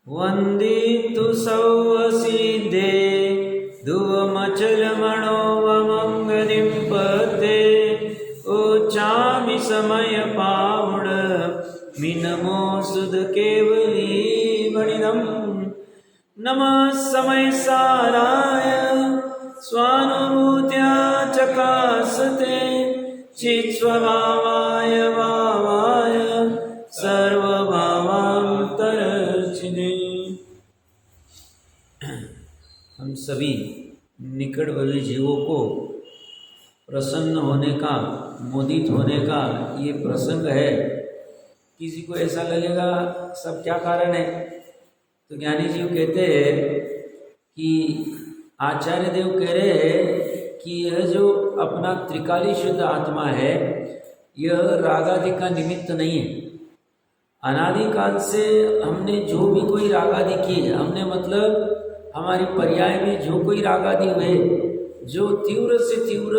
वन्दितु सौवसिदे धुवमचलमणोवमङ्गलिं पते ओचामि समय पावुड मिनमो सुध केवली गणिदम् नमः समय साराय स्वानुभूत्या चकासते चित्स्वभावाय भावाय सर्वभावान्तरचिने। हम सभी निकटवर्ती जीवों को प्रसन्न होने का, मोदित होने का ये प्रसंग है। किसी को ऐसा लगेगा सब क्या कारण है, तो ज्ञानी जी कहते हैं कि आचार्य देव कह रहे हैं कि यह जो अपना त्रिकाली शुद्ध आत्मा है यह रागादि का निमित्त नहीं है। अनादिकाल से हमने जो भी कोई रागादि की है, हमने मतलब हमारी पर्याय में जो कोई रागादि हुए, जो तीव्र से तीव्र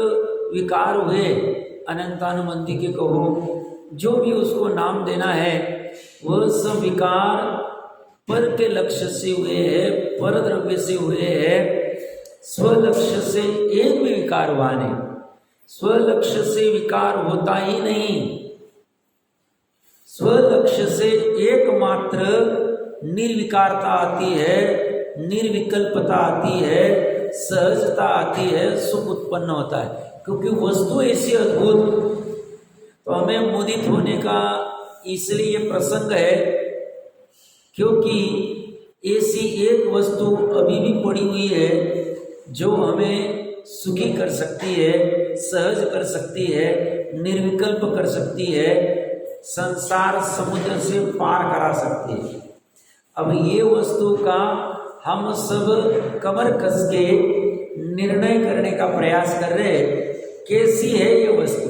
विकार हुए, अनंतानुबंधी के कहो, जो भी उसको नाम देना है, वह सब विकार पर के लक्ष्य से हुए हैं, पर द्रव्य से हुए हैं। स्वलक्ष्य से एक भी विकार हुआ नहीं, स्वलक्ष्य से विकार होता ही नहीं। स्वलक्ष्य से एकमात्र निर्विकारता आती है, निर्विकल्पता आती है, सहजता आती है, सुख उत्पन्न होता है। क्योंकि वस्तु ऐसी अद्भुत, तो हमें मोदित होने का इसलिए प्रसंग है क्योंकि ऐसी एक वस्तु अभी भी पड़ी हुई है जो हमें सुखी कर सकती है, सहज कर सकती है, निर्विकल्प कर सकती है, संसार समुद्र से पार करा सकती है। अब ये वस्तु का हम सब कमर कस के निर्णय करने का प्रयास कर रहे हैं, कैसी है ये वस्तु।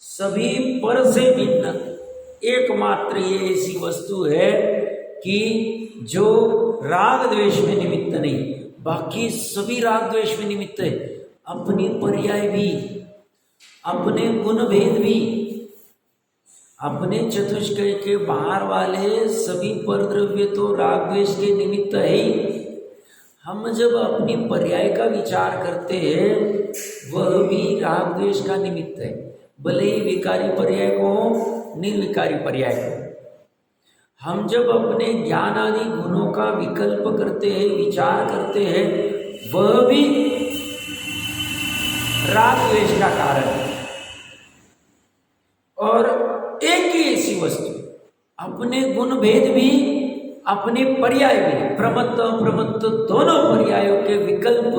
सभी पर से भिन्न एकमात्र ये ऐसी वस्तु है कि जो राग द्वेष में निमित्त नहीं, बाकी सभी राग द्वेष में निमित्त है। अपनी पर्याय भी, अपने गुण भेद भी, अपने चतुष्कय के बाहर वाले सभी परद्रव्य तो राग द्वेष के निमित्त है ही। हम जब अपनी पर्याय का विचार करते हैं वह भी राग द्वेष का निमित्त है, भले ही विकारी पर्याय को, निर्विकारी पर्याय को। हम जब अपने ज्ञान आदि गुणों का विकल्प करते हैं, विचार करते हैं, वह भी राग द्वेष का कारण है। और एक ही ऐसी वस्तु, अपने गुण भेद भी, अपने पर्याय भी, प्रमत्त अप्रमत्त दोनों पर्यायों के विकल्प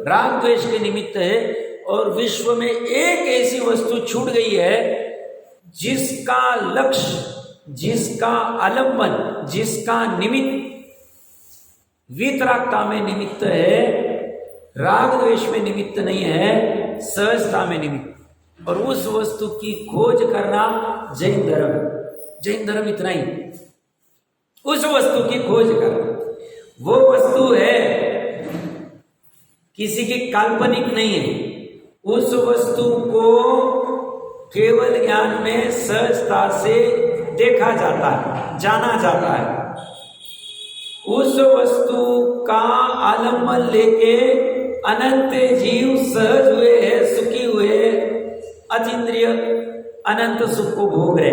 राग द्वेष के निमित्त है। और विश्व में एक ऐसी वस्तु छूट गई है जिसका लक्ष्य, जिसका आलंबन, जिसका निमित्त वीतरागता में निमित्त है, राग द्वेष में निमित्त नहीं है, सहजता में निमित्त। और उस वस्तु की खोज करना जैन धर्म, जैन धर्म इतना ही, उस वस्तु की खोज करना। वो वस्तु है किसी की काल्पनिक नहीं है, उस वस्तु को केवल ज्ञान में सहजता से देखा जाता है, जाना जाता है। उस वस्तु का आलम्बन लेके अनंत जीव सहज हुए हैं, सुखी हुए, अतीन्द्रिय अनंत सुख को भोग रहे।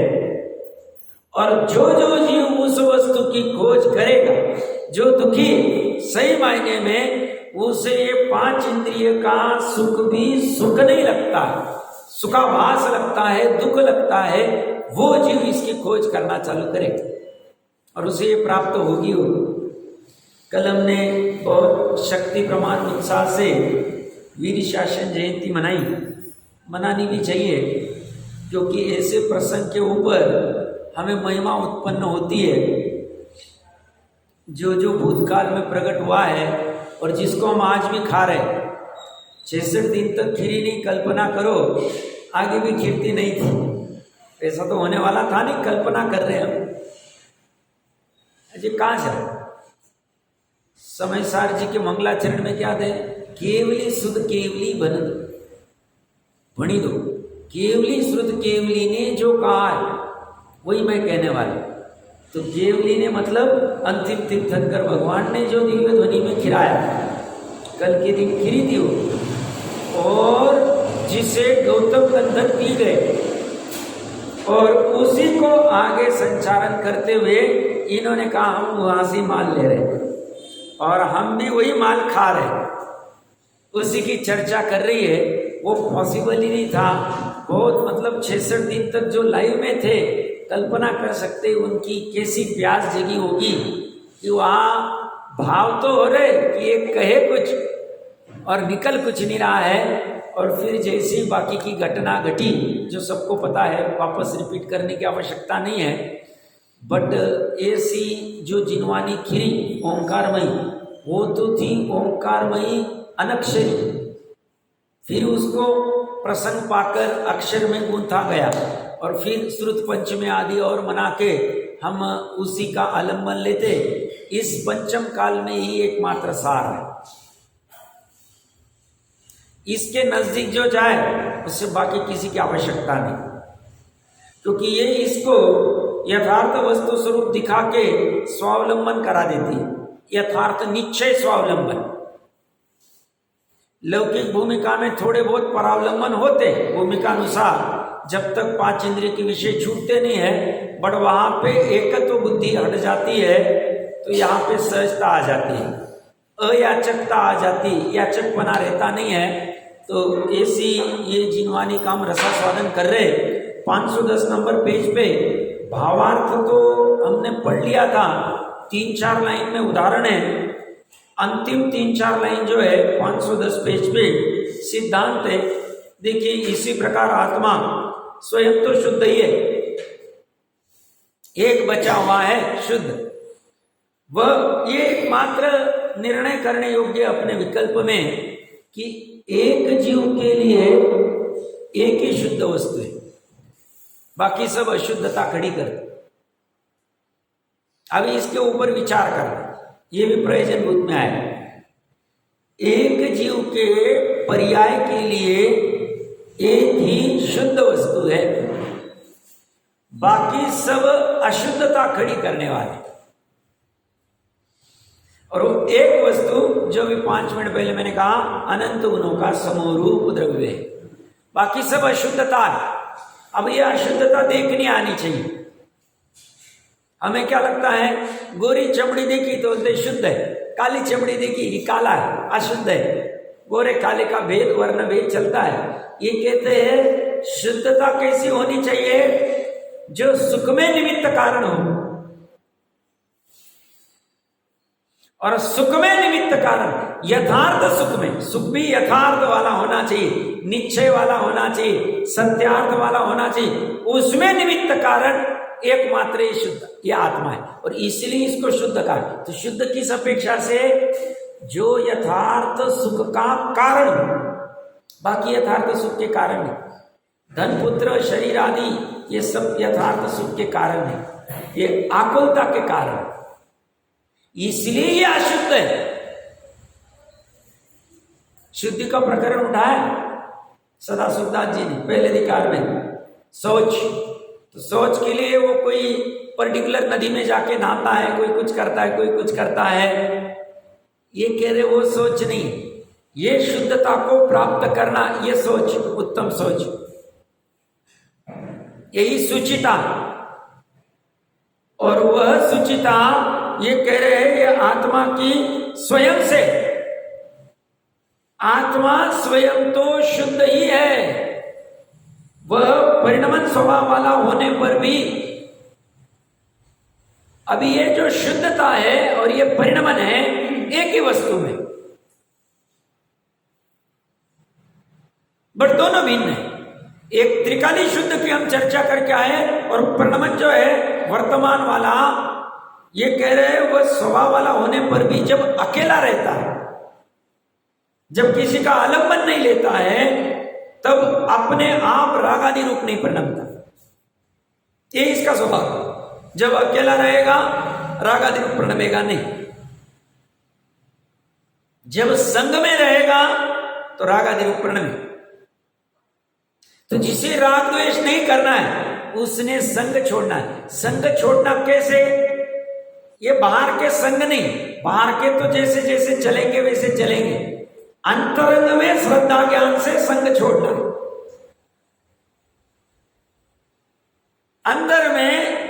और जो जो जीव उस वस्तु की खोज करेगा, जो दुखी सही मायने में उसे ये 5 इंद्रिय का सुख भी सुख नहीं लगता, सुखाभास लगता है, दुख लगता है, वो जीव इसकी खोज करना चालू करेगा और उसे ये प्राप्त होगी। कल हमने बहुत शक्ति प्रमाण उत्साह से वीर शासन जयंती मनाई, मनानी भी चाहिए, क्योंकि ऐसे प्रसंग के ऊपर हमें महिमा उत्पन्न होती है जो जो भूतकाल में प्रकट हुआ है और जिसको हम आज भी खा रहे। 66 दिन तक खीरी नहीं, कल्पना करो आगे भी खीरती नहीं थी, ऐसा तो होने वाला था नहीं, कल्पना कर रहे हम। अजय कहाँ से समय सार जी के मंगलाचरण में क्या थे? केवली शुद्ध केवली बन दो, भणी दो। केवली श्रुत केवली ने जो कहा है वही मैं कहने वाला। तो केवली ने मतलब अंतिम तीर्थंकर भगवान ने जो दिव्य ध्वनि में खिराया, कल के दिन खिरी थी वो, और जिसे गौतम गंधर्व पी गए और उसी को आगे संचारण करते हुए इन्होंने कहा हम वहां से माल ले रहे और हम भी वही माल खा रहे, उसी की चर्चा कर रही है। वो पॉसिबल ही नहीं था। बहुत मतलब 66 दिन तक जो लाइव में थे, कल्पना कर सकते उनकी कैसी प्यास जगी होगी कि वहाँ भाव तो हो रहे कि एक कहे कुछ और निकल कुछ नहीं रहा है। और फिर जैसे ही बाकी की घटना घटी जो सबको पता है, वापस रिपीट करने की आवश्यकता नहीं है, बट ऐसी जो जिनवानी खिरी ओंकारमयी, वो तो थी ओंकारमयी अनक्षरी, फिर उसको प्रसंग पाकर अक्षर में गूंथा गया और फिर श्रुत पंचमी आदि और मना के हम उसी का आलम्बन लेते। इस पंचम काल में ही एकमात्र सार है, इसके नजदीक जो जाए उससे बाकी किसी की आवश्यकता नहीं, क्योंकि ये इसको यथार्थ वस्तु स्वरूप दिखा के स्वावलंबन करा देती है। यथार्थ निश्चय स्वावलंबन। लौकिक भूमिका में थोड़े बहुत परावलंबन होते भूमिका अनुसार, जब तक 5 इंद्रिय के विषय छूटते नहीं है, बट वहां पे एकत्व बुद्धि हट जाती है तो यहाँ पे सहजता आ जाती है, अयाचकता आ जाती, याचक बना रहता नहीं है। तो ऐसी ये जिनवानी काम रसास्वादन कर रहे। 510 नंबर पेज पे भावार्थ तो हमने पढ़ लिया था, 3-4 लाइन में उदाहरण है। अंतिम 3-4 लाइन जो है 510 पेज पे सिद्धांत है। देखिए, इसी प्रकार आत्मा स्वयं तो शुद्ध ही है, एक बचा हुआ है शुद्ध, वह ये एकमात्र निर्णय करने योग्य अपने विकल्प में कि एक जीव के लिए एक ही शुद्ध वस्तु है, बाकी सब अशुद्धता खड़ी करते। अभी इसके ऊपर विचार करना, ये भी प्रयोजन रूप में आए। एक जीव के पर्याय के लिए एक ही शुद्ध वस्तु है, बाकी सब अशुद्धता खड़ी करने वाले। और वो एक वस्तु जो भी 5 मिनट पहले मैंने कहा, अनंत गुणों का समरूप द्रव्य है, बाकी सब अशुद्धता है। अब ये अशुद्धता देखनी आनी चाहिए। हमें क्या लगता है, गोरी चमड़ी देखी तो बोलते शुद्ध है, काली चमड़ी देखी कि काला है, अशुद्ध है। गोरे काले का भेद, वर्ण भेद चलता है। ये कहते हैं शुद्धता कैसी होनी चाहिए, जो सुख में निमित्त कारण हो, और सुख में निमित्त कारण यथार्थ सुख में, सुख भी यथार्थ वाला होना चाहिए, निश्चय वाला होना चाहिए, सत्यार्थ वाला होना चाहिए। उसमें निमित्त कारण एकमात्र ही शुद्ध, यह आत्मा है, और इसलिए इसको शुद्ध कहा। तो शुद्ध किस अपेक्षा से, जो यथार्थ सुख का कारण, बाकी यथार्थ सुख के कारण नहीं। धन पुत्र शरीर आदि ये सब यथार्थ सुख के कारण है, ये आकुलता के कारण, इसलिए ये अशुद्ध है। शुद्धि का प्रकरण उठाया सदाशिवदास जी ने पहले अधिकार में। सोच, तो सोच के लिए वो कोई पर्टिकुलर नदी में जाके नहाता है, कोई कुछ करता है, कोई कुछ करता है। ये कह रहे वो सोच नहीं, ये शुद्धता को प्राप्त करना, ये सोच, उत्तम सोच, यही सुचिता। और वह सुचिता ये कह रहे हैं, ये आत्मा की स्वयं से, आत्मा स्वयं तो शुद्ध ही है, वह परिणमन स्वभाव वाला होने पर भी अभी ये जो शुद्धता है और ये परिणमन है एक ही वस्तु में, बट दोनों भिन्न है। एक त्रिकाली शुद्ध की हम चर्चा करके आए, और परिणमन जो है वर्तमान वाला, ये कह रहे हैं वह स्वभाव वाला होने पर भी जब अकेला रहता है, जब किसी का आलंबन नहीं लेता है, तब अपने आप रागादि रूप नहीं परिणमता। ये इसका स्वभाव, जब अकेला रहेगा रागादि रूप परिणमेगा नहीं, जब संग में रहेगा तो रागादि रूप परिणमे। तो जिसे राग द्वेष नहीं करना है उसने संग छोड़ना है। संग छोड़ना कैसे? ये बाहर के संग नहीं, बाहर के तो जैसे जैसे चलेंगे वैसे चलेंगे, अंतरंग में श्रद्धा ज्ञान से संग छोड़ना है। अंदर में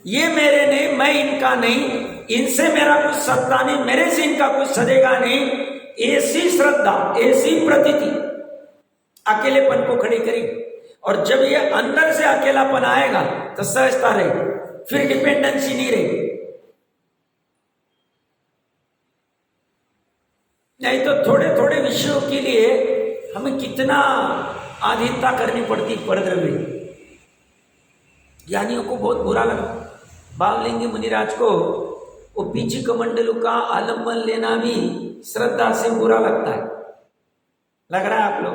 ये मेरे नहीं, मैं इनका नहीं, इनसे मेरा कुछ सत्ता नहीं, मेरे से इनका कुछ सदेगा नहीं, ऐसी श्रद्धा, ऐसी प्रतीति अकेलेपन को खड़ी करेगी। और जब ये अंदर से अकेलापन आएगा तो सहजता रहेगी, फिर डिपेंडेंसी नहीं रहेगी। नहीं तो थोड़े थोड़े विषयों के लिए हमें कितना आधीनता करनी पड़ती पड़द्र में। ज्ञानियों को बहुत बुरा लगा, बावलिंगी मुनिराज को वो पीछी कमंडलू का आलम्बन लेना भी श्रद्धा से बुरा लगता है। लग रहा है आप लोग?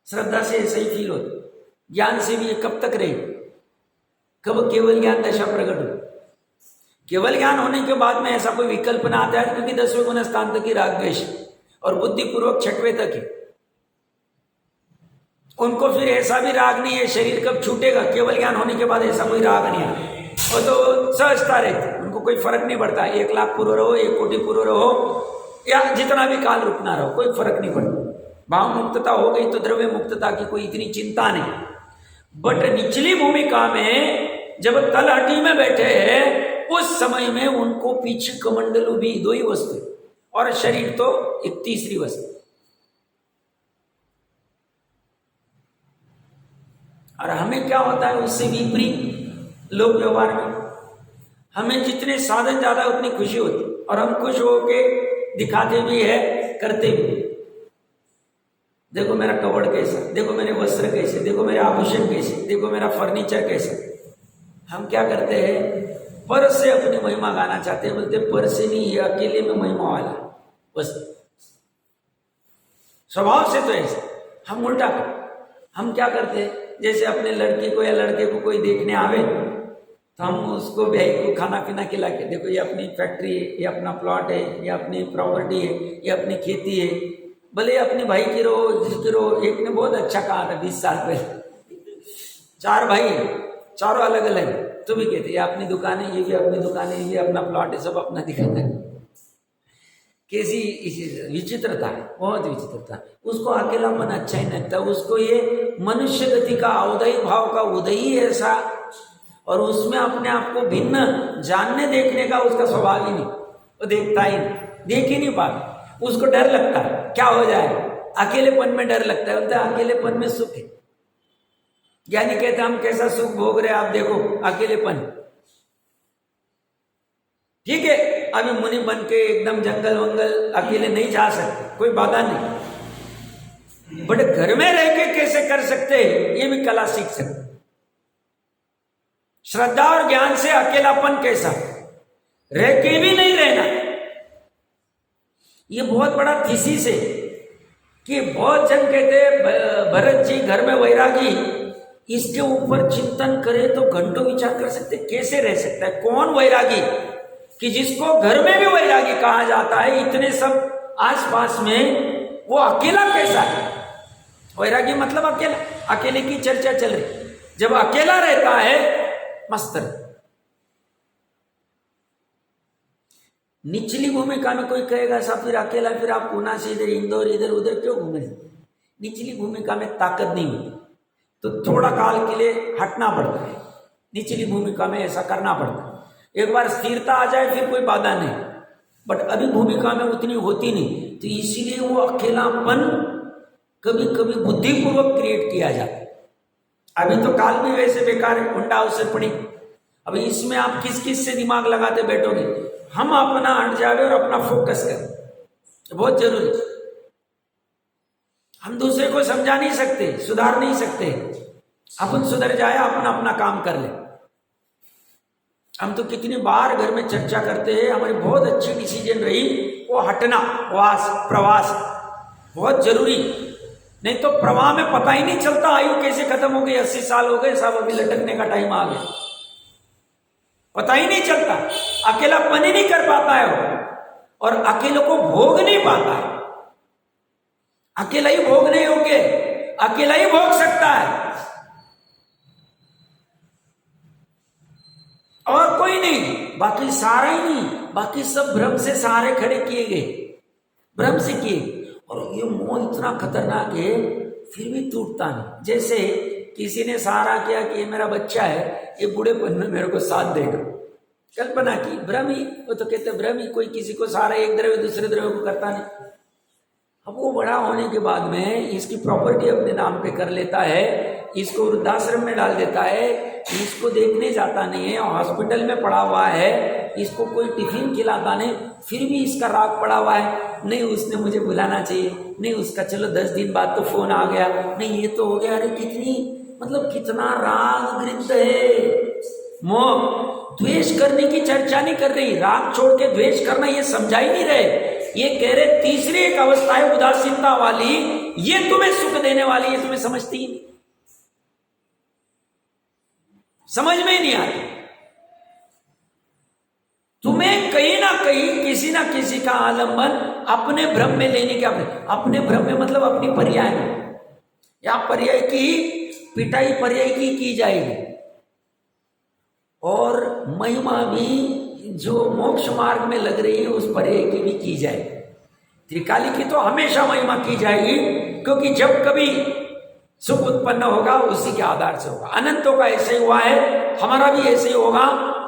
श्रद्धा से ऐसा ही फील होता। ज्ञान से भी ये कब तक रहे? कब केवल ज्ञान दशा प्रकट हो? केवल ज्ञान होने के बाद में ऐसा कोई विकल्प ना आता है, क्योंकि 10वें गुण स्थान तक ही राग द्वेष और बुद्धिपूर्वक 6वें तक ही। उनको फिर ऐसा भी राग नहीं है, शरीर कब छूटेगा, केवल ज्ञान होने के बाद ऐसा कोई राग नहीं आता। वो तो सहजता रहती, उनको कोई फर्क नहीं पड़ता, 1 लाख पूर्व रहो, 1 कोटि पूर्व रहो, या जितना भी काल रुकना रहो, कोई फर्क नहीं पड़ता। भाव मुक्तता हो गई तो द्रव्य मुक्तता की कोई इतनी चिंता नहीं। बट निचली भूमिका में जब तलहटी में बैठे हैं, उस समय में उनको पीछे कमंडलू भी 2 ही वस्तु और शरीर तो एक तीसरी वस्तु। और हमें क्या होता है उससे विपरीत लोक व्यवहार में? हमें जितने साधन ज्यादा उतनी खुशी होती, और हम खुश होके दिखाते भी है, करते भी। देखो मेरा कपड़ कैसा, देखो मेरे वस्त्र कैसे, देखो मेरे आभूषण कैसे, देखो मेरा फर्नीचर कैसा। हम क्या करते हैं? पर से अपनी महिमा गाना चाहते हैं। बोलते पर से नहीं, ये अकेले में महिमा वाला बस। स्वभाव से तो ऐसे हम उल्टा कर, हम क्या करते हैं? जैसे अपने लड़की को या लड़के को कोई देखने आवे तो हम उसको भाई को खाना पीना खिला के, देखो ये अपनी फैक्ट्री है, ये अपना प्लॉट है, ये अपनी प्रॉपर्टी है, ये अपनी खेती है, भले अपने भाई की रहो जिसकी रहो। एक ने बहुत अच्छा कहा था 20 साल पहले, 4 भाई है, चारों अलग अलग, तो भी कहते ये अपनी दुकान है, ये भी अपनी दुकान है, ये अपना प्लॉट है, सब अपना दिखाता है। कैसी विचित्रता है, बहुत विचित्रता। उसको अकेलापन अच्छा ही नहीं लगता, उसको ये मनुष्य गति का उदय भाव का उदय ही ऐसा, और उसमें अपने आप को भिन्न जानने देखने का उसका स्वभाव ही नहीं, वो देखता ही नहीं, देख ही नहीं पाता। उसको डर लगता है क्या हो जाए, अकेलेपन में डर लगता है। बोलता है अकेलेपन में सुख है। ज्ञानी कहते हम कैसा सुख भोग रहे, आप देखो अकेलेपन। ठीक है, अभी मुनि बन के एकदम जंगल वंगल अकेले नहीं जा सकते, कोई बाधा नहीं, बट घर में रह के कैसे कर सकते, ये भी कला सीख सकते। श्रद्धा और ज्ञान से अकेलापन कैसा, रह के भी नहीं रहना। ये बहुत बड़ा थीसिस है कि बहुत जन कहते हैं भरत जी घर में वैरागी, इसके ऊपर चिंतन करे तो घंटों विचार कर सकते, कैसे रह सकता है। कौन वैरागी कि जिसको घर में भी वैरागी कहा जाता है, इतने सब आसपास में, वो अकेला कैसा है? वैरागी मतलब अकेला, अकेले की चर्चा चल रही। जब अकेला रहता है मस्त। निचली भूमिका में कोई कहेगा साहब फिर अकेला, फिर आप पूना से इधर इंदौर इधर उधर क्यों घूमे? निचली भूमिका में ताकत नहीं होती, तो थोड़ा काल के लिए हटना पड़ता है। निचली भूमिका में ऐसा करना पड़ता है। एक बार स्थिरता आ जाए फिर कोई बाधा नहीं, बट अभी भूमिका में उतनी होती नहीं, तो इसीलिए वो अकेलापन कभी कभी बुद्धिपूर्वक क्रिएट किया जाता है। अभी तो काल भी वैसे बेकार है, उल्टा अवसर पड़ी। अभी इसमें आप किस किस से दिमाग लगाते बैठोगे? हम अपना हट जावे और अपना फोकस करें, बहुत जरूरी है। हम दूसरे को समझा नहीं सकते, सुधार नहीं सकते, अपन सुधर जाए, अपना अपना काम कर ले। हम तो कितनी बार घर में चर्चा करते हैं, हमारी बहुत अच्छी डिसीजन रही वो हटना, प्रवास बहुत जरूरी। नहीं तो प्रवाह में पता ही नहीं चलता आयु कैसे खत्म हो गई, 80 साल हो गए, सब अभी लटकने का टाइम आ गया, पता ही नहीं चलता। अकेलापन ही नहीं कर पाता है वो, और अकेले को भोग नहीं पाता है। अकेला ही भोग नहीं होके, अकेला ही भोग सकता है। और कोई नहीं, बाकी सारा ही नहीं, बाकी सब भ्रम से सहारे खड़े किए गए, भ्रम से किए। और ये मोह इतना खतरनाक है, फिर भी टूटता नहीं। जैसे किसी ने सहारा किया कि ये मेरा बच्चा है, ये बूढ़ेपन में मेरे को साथ देगा, कल्पना की, भ्रम ही। वो तो कहते भ्रम ही, कोई किसी को सहारा एक द्रव्य दूसरे द्रव्य को करता नहीं। अब वो बड़ा होने के बाद में इसकी प्रॉपर्टी अपने नाम पे कर लेता है, इसको वृद्धाश्रम में डाल देता है, इसको देखने जाता नहीं है, हॉस्पिटल में पड़ा हुआ है, इसको कोई टिफिन खिलाता नहीं, फिर भी इसका राग पड़ा हुआ है, नहीं उसने मुझे बुलाना चाहिए, नहीं उसका चलो 10 दिन बाद तो फोन आ गया, नहीं ये तो हो गया। अरे कितनी, मतलब कितना राग गृहस्थ है। मोह द्वेष करने की चर्चा नहीं कर रही, राग छोड़ के द्वेष करना ये समझा ही नहीं रहे। ये कह रहे तीसरी एक अवस्था है उदासीनता वाली, ये तुम्हें सुख देने वाली, ये तुम्हें समझती है, समझ में ही नहीं आती। तुम्हें कहीं ना कहीं किसी ना किसी का आलंबन अपने भ्रम में लेने का, अपने भ्रम में मतलब अपनी पर्याय में, या पर्याय की पिटाई पर्याय की जाएगी, और महिमा भी जो मोक्ष मार्ग में लग रही है उस पर्याय की भी की जाए। त्रिकाली की तो हमेशा महिमा की जाएगी, क्योंकि जब कभी सुख उत्पन्न होगा उसी के आधार से होगा। अनंतों का ऐसे ही हुआ है, हमारा भी ऐसे ही होगा,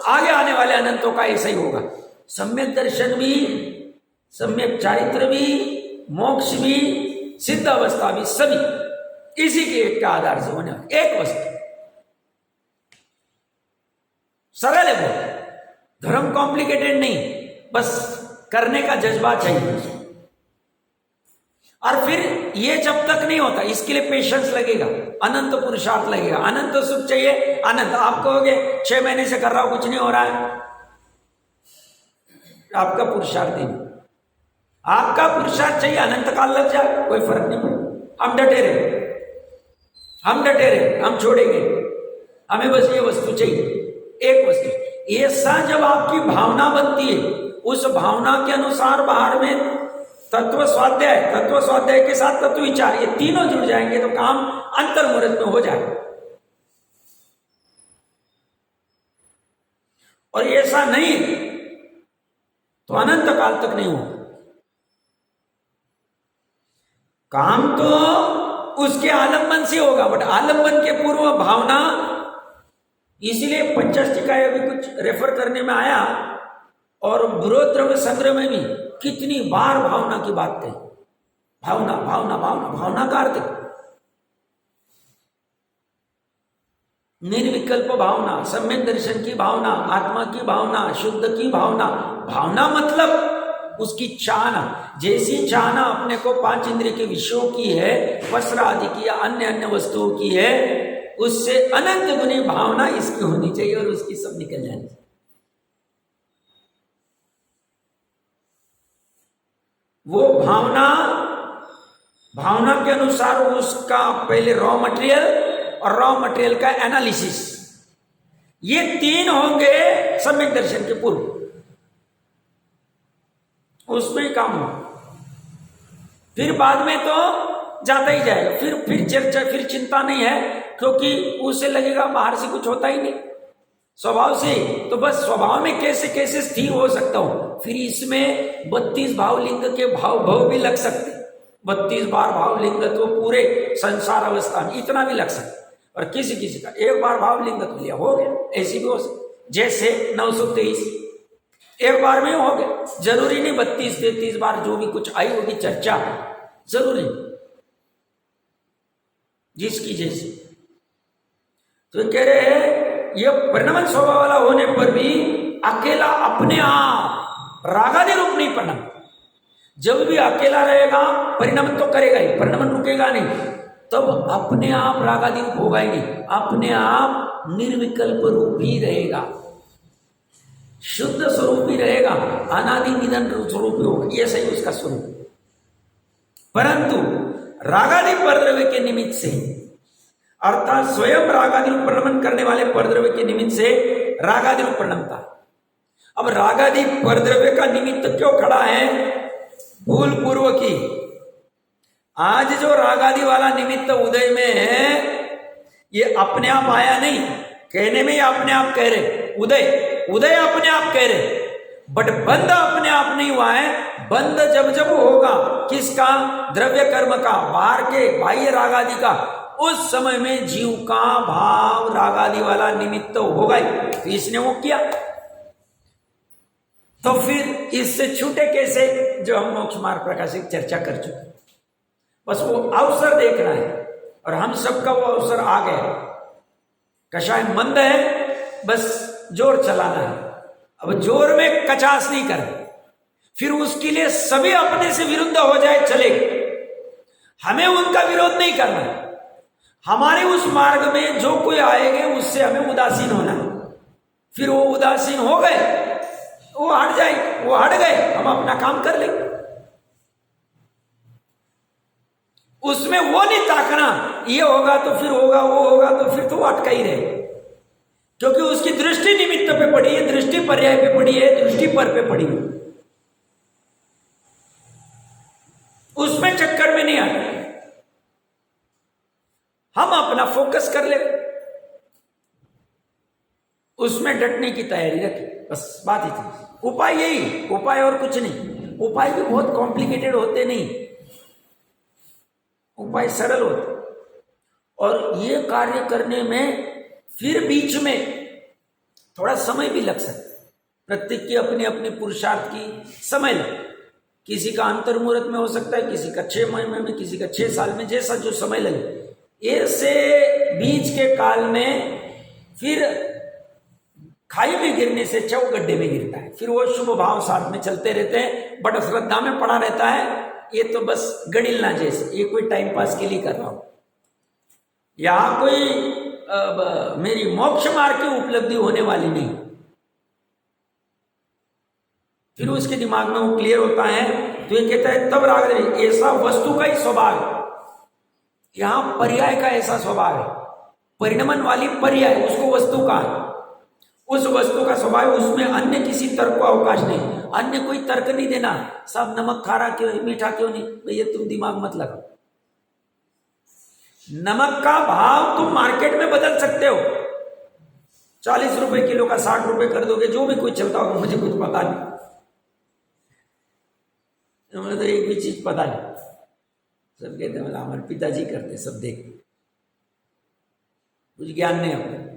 आगे आने वाले अनंतों का ऐसा ही होगा। सम्यक दर्शन भी, सम्यक चारित्र भी, मोक्ष भी, सिद्ध अवस्था भी, सभी इसी के एक के आधार से होने वाले। एक वस्तु सरल है, वो धर्म कॉम्प्लिकेटेड नहीं, बस करने का जज्बा चाहिए। और फिर ये जब तक नहीं होता, इसके लिए पेशेंस लगेगा, अनंत पुरुषार्थ लगेगा, अनंत सुख चाहिए। अनंत आप कहोगे 6 महीने से कर रहा हूं कुछ नहीं हो रहा है, आपका पुरुषार्थ ही नहीं, आपका पुरुषार्थ चाहिए, अनंत काल लग जाए कोई फर्क नहीं पड़ेगा। हम डटे रहे, हम डटे रहे, हम छोड़ेंगे, हमें बस ये वस्तु चाहिए, एक वस्तु। ऐसा जब आपकी भावना बनती है, उस भावना के अनुसार बाहर में तत्व स्वाध्याय के साथ तत्व विचार, ये तीनों जुड़ जाएंगे तो काम अंतर्मुहूर्त में हो जाए। और ऐसा नहीं तो अनंत काल तक नहीं हो। काम तो उसके आलंबन से होगा, बट आलंबन के पूर्व भावना, इसीलिए पंचष्टिकाय अभी कुछ रेफर करने में आया, और बृहद द्रव्य संग्रह में भी कितनी बार भावना की बात कही। भावना भावना भावना, भावना का अर्थ निर्विकल्प भावना, सम्यक दर्शन की भावना, आत्मा की भावना, शुद्ध की भावना। भावना मतलब उसकी चाहना, जैसी चाहना अपने को 5 इंद्रिय के विषयों की है, वस्त्र आदि की या अन्य अन्य वस्तुओं की है, उससे अनंत गुनी भावना इसकी होनी चाहिए, और उसकी सब निकल जानी चाहिए। वो भावना के अनुसार उसका पहले रॉ मटेरियल और रॉ मटेरियल का एनालिसिस, ये 3 होंगे सम्यक दर्शन के पूर्व, उसमें ही काम हो। फिर बाद में तो जाता ही जाएगा, फिर चर्चा, फिर चिंता नहीं है, क्योंकि उसे लगेगा बाहर से कुछ होता ही नहीं, स्वभाव से। तो बस स्वभाव में कैसे कैसे स्थिर हो सकता हूं। फिर इसमें 32 भावलिंग के भाव भी लग सकते, 32 बार भावलिंग तो पूरे संसार अवस्था में इतना भी लग सकता। और किसी का एक बार भावलिंग तो लिया, हो गया, ऐसी भी हो सकती। जैसे 923 एक बार में हो गया, जरूरी नहीं 32-33 बार जो भी कुछ आई होगी चर्चा, जरूरी जिसकी जैसी। तो कह रहे हैं ये परिणमन स्वभाव वाला होने पर भी अकेला अपने आप रागादि रूप नहीं परिणम। जब भी अकेला रहेगा परिणमन तो करेगा ही, परिणमन रुकेगा नहीं, तब अपने आप रागादि रूप होगा ही नहीं, अपने आप निर्विकल्प रूप ही रहेगा, शुद्ध स्वरूप ही रहेगा, अनादि निधन स्वरूप ही होगा, ये सही उसका स्वरूप। परंतु रागादि परद्रव्य के निमित्त से, अर्थात स्वयं रागादि रूप परिणमन करने वाले परद्रव्य के निमित्त से रागादि रूप परिणमता। अब रागादि परद्रव्य का निमित्त क्यों खड़ा है? भूल पूर्व की। आज जो रागादि वाला निमित्त उदय में है, ये अपने आप आया नहीं, कहने में ही अपने आप कह रहे, उदय उदय अपने आप कह रहे, बट बंध अपने आप नहीं हुआ है। बंध जब जब होगा किसका, द्रव्य कर्म का, बाहर के बाह्य रागादि का, उस समय में जीव का भाव रागादि वाला निमित्त होगा ही। तो इसने वो किया, तो फिर इससे छूटे कैसे, जो हम मोक्ष मार्ग प्रकाश की चर्चा कर चुके। बस वो अवसर देखना है, और हम सबका वो अवसर आ गया। कषाय मंद है, बस जोर चलाना है। अब जोर में कचास नहीं कर, फिर उसके लिए सभी अपने से विरुद्ध हो जाए चलेगा, हमें उनका विरोध नहीं करना है। हमारे उस मार्ग में जो कोई आएंगे उससे हमें उदासीन होना है। फिर वो उदासीन हो गए, वो हट जाए, वो हट गए, हम अपना काम कर लेंगे। उसमें वो नहीं ताकना, ये होगा तो फिर होगा, वो होगा तो फिर तो अटका ही रहे, क्योंकि उसकी दृष्टि निमित्त पे पड़ी है, दृष्टि पर्याय पे पड़ी है, दृष्टि पर पे पड़ी है। उसमें चक्कर में नहीं आना, हम अपना फोकस कर ले, उसमें डटने की तैयारी रखें, बस बात ही थी। उपाय यही, उपाय और कुछ नहीं। उपाय भी बहुत कॉम्प्लिकेटेड होते नहीं, उपाय सरल होते, और ये कार्य करने में फिर बीच में थोड़ा समय भी लग सकता है। प्रत्येक की अपनी अपनी पुरुषार्थ की समय लगे, किसी का अंतर्मुहूर्त में हो सकता है, किसी का 6 महीने में, किसी का 6 साल में, जैसा जो समय लगे। ऐसे बीच के काल में फिर खाई में गिरने से चौ गड्ढे में गिरता है, फिर वो शुभ भाव साथ में चलते रहते हैं, बट श्रद्धा में पड़ा रहता है। ये तो बस गड़िलना जैसे, ये कोई टाइम पास के लिए कर रहा हूं, यहां कोई मेरी मोक्ष मार्ग की उपलब्धि होने वाली नहीं। फिर उसके दिमाग में वो क्लियर होता है, तो ये कहता है तब राग नहीं, ऐसा वस्तु का ही स्वभाव है। यहां पर्याय का ऐसा स्वभाव है, परिणमन वाली पर्याय, उसको वस्तु का है, उस वस्तु का स्वभाव, उसमें अन्य किसी तर्क को अवकाश नहीं, अन्य कोई तर्क नहीं देना। सब नमक खारा क्यों, मीठा क्यों नहीं, भैया तुम दिमाग मत लगाओ। नमक का भाव तुम मार्केट में बदल सकते हो, 40 रुपए किलो का 60 रुपए कर दोगे, जो भी कुछ चलता होगा, मुझे कुछ पता नहीं, मुझे तो एक भी चीज पता नहीं। सब कहते हैं हमारे पिताजी करते, सब देखते, कुछ ज्ञान नहीं होता।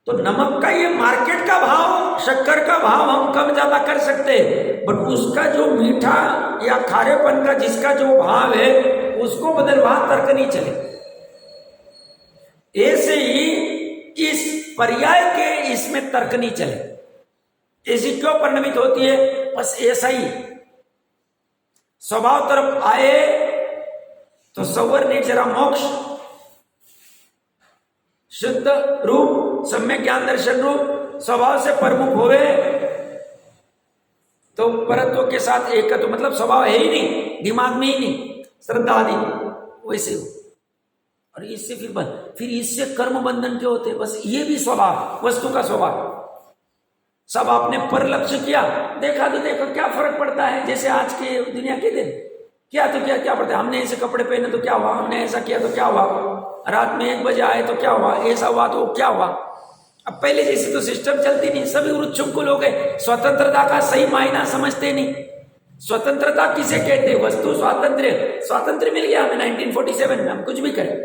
तो नमक का ये मार्केट का भाव, शक्कर का भाव हम कम ज्यादा कर सकते हैं, बट उसका जो मीठा या खारेपन का जिसका जो भाव है, उसको बदलवा तर्क नहीं चले। ऐसे ही इस पर्याय के इसमें तर्क नहीं चले। ऐसी क्यों परिणमित होती है, बस ऐसा ही स्वभाव तरफ आए तो सवर ने जरा मोक्ष शुद्ध रूप सम्यक ज्ञान दर्शन रूप स्वभाव से प्रमुख होवे, तो परत्व के साथ एक, तो मतलब स्वभाव है ही नहीं, दिमाग में ही नहीं, श्रद्धा आदि वैसे हो। और इससे फिर इससे कर्म बंधन क्यों होते, बस ये भी स्वभाव, वस्तु का स्वभाव। सब आपने पर लक्ष्य किया, देखा तो देखो क्या फर्क पड़ता है। जैसे आज के दुनिया के दिन क्या तो क्या पड़ता है, हमने ऐसे कपड़े पहने तो क्या हुआ, हमने ऐसा किया तो क्या हुआ, रात में 1 बजे आए तो क्या हुआ, ऐसा हुआ तो क्या हुआ। अब पहले जैसे तो सिस्टम चलती नहीं, सभी उच्छृंखल लोग हैं, स्वतंत्रता का सही मायना समझते नहीं। स्वतंत्रता किसे कहते हैं, वस्तु स्वातंत्र्य मिल गया हमें 1947 में, हम कुछ भी करें।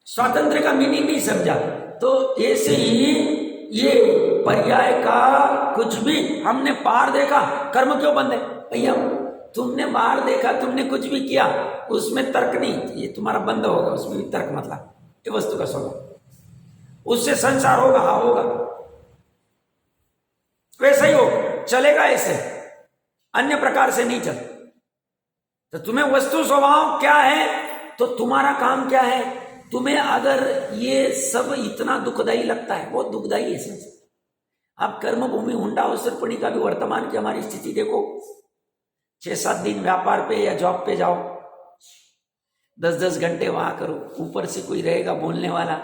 स्वातंत्र्य का मीनिंग नहीं समझा, तो ऐसे ही ये पर्याय का कुछ भी हमने पार देखा, कर्म क्यों बंद है भैया, तुमने बाहर देखा, तुमने कुछ भी किया, उसमें तर्क नहीं, ये तुम्हारा बंद होगा, उसमें भी तर्क मतलब, ये वस्तु का स्वभाव। उससे संसार होगा, हाँ होगा, वैसा ही हो चलेगा, ऐसे अन्य प्रकार से नहीं चल। तो तुम्हें वस्तु स्वभाव क्या है, तो तुम्हारा काम क्या है। तुम्हें अगर ये सब इतना दुखदाई लगता है, बहुत दुखदाई है सच। आप कर्म भूमि हुंडा अवसरपणी का भी वर्तमान की हमारी स्थिति देखो, 6-7 दिन व्यापार पे या जॉब पे जाओ, 10-10 घंटे वहां करो, ऊपर से कोई रहेगा बोलने वाला।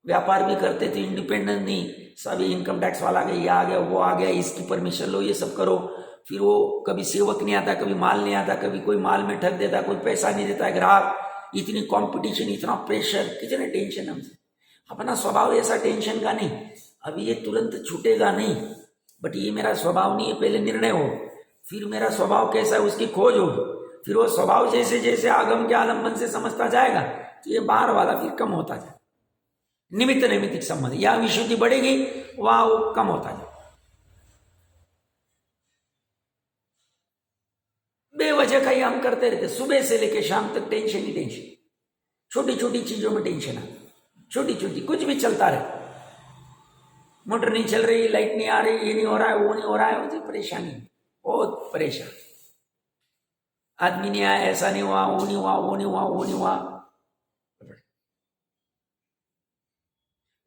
व्यापार भी करते थे इंडिपेंडेंट नहीं, सभी इनकम टैक्स वाला गया, ये आ गया, वो आ गया, इसकी परमिशन लो, ये सब करो। फिर वो कभी सेवक नहीं आता, कभी माल नहीं आता, कभी कोई माल में ठग देता, कोई पैसा नहीं देता, ग्राहक इतनी कंपटीशन, इतना प्रेशर, कितने टेंशन हमसे। अपना स्वभाव ऐसा टेंशन का नहीं, अभी ये तुरंत छूटेगा नहीं, बट ये मेरा स्वभाव नहीं है, पहले निर्णय हो, फिर मेरा स्वभाव कैसा है उसकी खोज हो, फिर वो स्वभाव जैसे जैसे आगम के आलम्बन से समझता जाएगा तो ये बाहर वाला फिर कम होता जाए। निमित्त नैमित्तिक संबंध, या विशुद्धि बढ़ेगी वहां वो कम होता जाए। बेवजह का ही हम करते रहते, सुबह से लेकर शाम तक टेंशन ही टेंशन, छोटी छोटी चीजों में टेंशन है, छोटी छोटी कुछ भी चलता रहे, मोटर नहीं चल रही, लाइट नहीं आ रही, ये नहीं हो रहा है, वो नहीं हो रहा है, मुझे परेशानी, बहुत परेशान, आदमी नहीं आया, ऐसा नहीं हुआ, वो नहीं हुआ, वो नहीं हुआ, वो नहीं हुआ।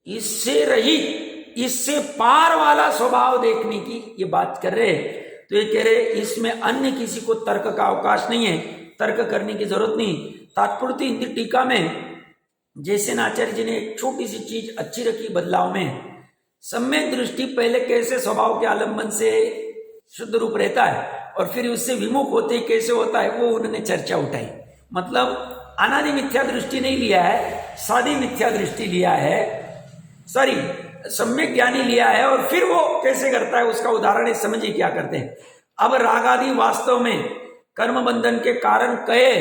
इससे रहित, इससे पार वाला स्वभाव देखने की ये बात कर रहे हैं। तो ये कह रहे इसमें अन्य किसी को तर्क का अवकाश नहीं है, तर्क करने की जरूरत नहीं। तात्पर्य हिंदी टीका में जैसे आचार्य जी ने एक छोटी सी चीज अच्छी रखी बदलाव में, सम्यक दृष्टि पहले कैसे स्वभाव के आलंबन से शुद्ध रूप रहता है और फिर उससे विमुख होते कैसे होता है, वो उन्होंने चर्चा उठाई। मतलब अनादि मिथ्या दृष्टि नहीं लिया है, सादी मिथ्या दृष्टि लिया है, सॉरी सम्यक ज्ञानी लिया है, और फिर वो कैसे करता है उसका उदाहरण समझिए क्या करते हैं। अब राग आदि वास्तव में कर्म बंधन के कारण कहे,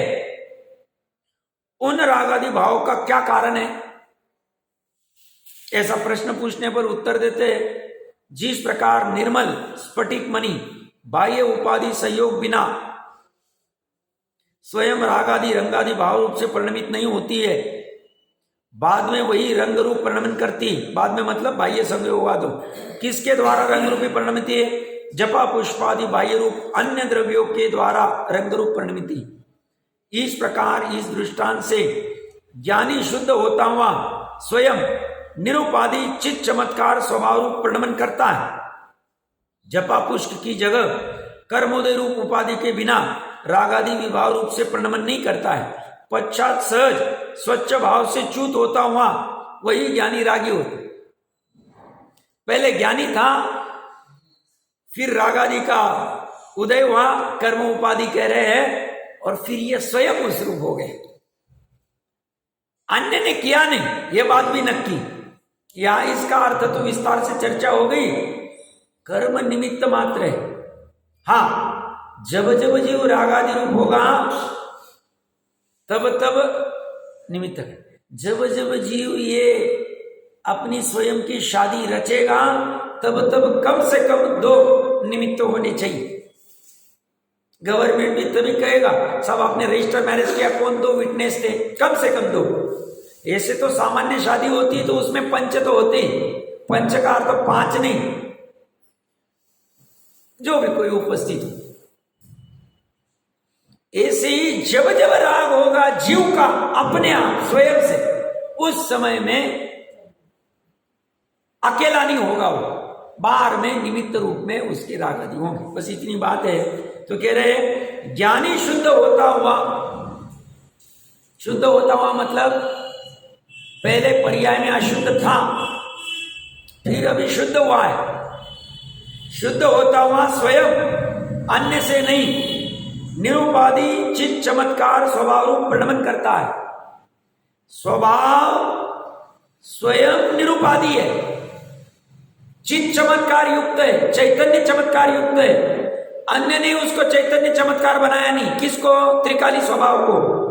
उन राग आदि भाव का क्या कारण है, ऐसा प्रश्न पूछने पर उत्तर देते जिस प्रकार निर्मल स्फटिक मणि बाह्य उपाधि सहयोग बिना स्वयं राग आदि रंग आदि भाव रूप से परिणमित नहीं होती है, बाद में वही रंग रूप परिणमन करती, बाद में मतलब बाह्य संयोग हुआ तो किसके द्वारा रंग रूपी परिणमित है, जपा पुष्पादि बाह्य रूप अन्य द्रव्यों के द्वारा रंग रूप परिणमिति। इस प्रकार इस दृष्टांत से ज्ञानी शुद्ध होता हुआ स्वयं निरुपाधि चित चमत्कार स्वभाव रूप परिणमन करता है। जपा पुष्प की जगह कर्मोदय रूप उपाधि के बिना रागादि विभाव रूप से परिणमन नहीं करता है। पश्चात सहज स्वच्छ भाव से च्युत होता हुआ वही ज्ञानी रागी होता। पहले ज्ञानी था, फिर रागादि का उदय हुआ, कर्म उपाधि कह रहे हैं, और फिर ये स्वयं उस रूप हो गए। अन्य ने किया नहीं, ये बात भी नक्की। यहां इसका अर्थ तो विस्तार से चर्चा हो गई, कर्म निमित्त मात्र है। हाँ, जब जब जीव रागादि रूप होगा तब तब निमित्त है। जब जब जीव ये अपनी स्वयं की शादी रचेगा तब तब कम से कम 2 निमित्त होने चाहिए। गवर्नमेंट भी तभी कहेगा सब आपने रजिस्टर मैरिज किया, कौन 2 विटनेस थे, कम से कम 2। ऐसे तो सामान्य शादी होती तो उसमें पंच तो होते, पंच का अर्थ 5 नहीं, जो भी कोई उपस्थित हो। ऐसे ही जब जब राग होगा जीव का अपने आप स्वयं से, उस समय में अकेला नहीं होगा, वो बाहर में निमित्त रूप में उसके राग आदि होंगे। बस इतनी बात है। तो कह रहे ज्ञानी शुद्ध होता हुआ, शुद्ध होता हुआ मतलब पहले पर्याय में अशुद्ध था, फिर अभी शुद्ध हुआ है। शुद्ध होता हुआ स्वयं, अन्य से नहीं, निरुपाधि चित चमत्कार स्वभाव रूप परिणमन करता है। स्वभाव स्वयं निरुपाधि है, चित चमत्कार युक्त है, चैतन्य चमत्कार युक्त है। अन्य ने उसको चैतन्य चमत्कार बनाया नहीं, किसको? त्रिकाली स्वभाव को।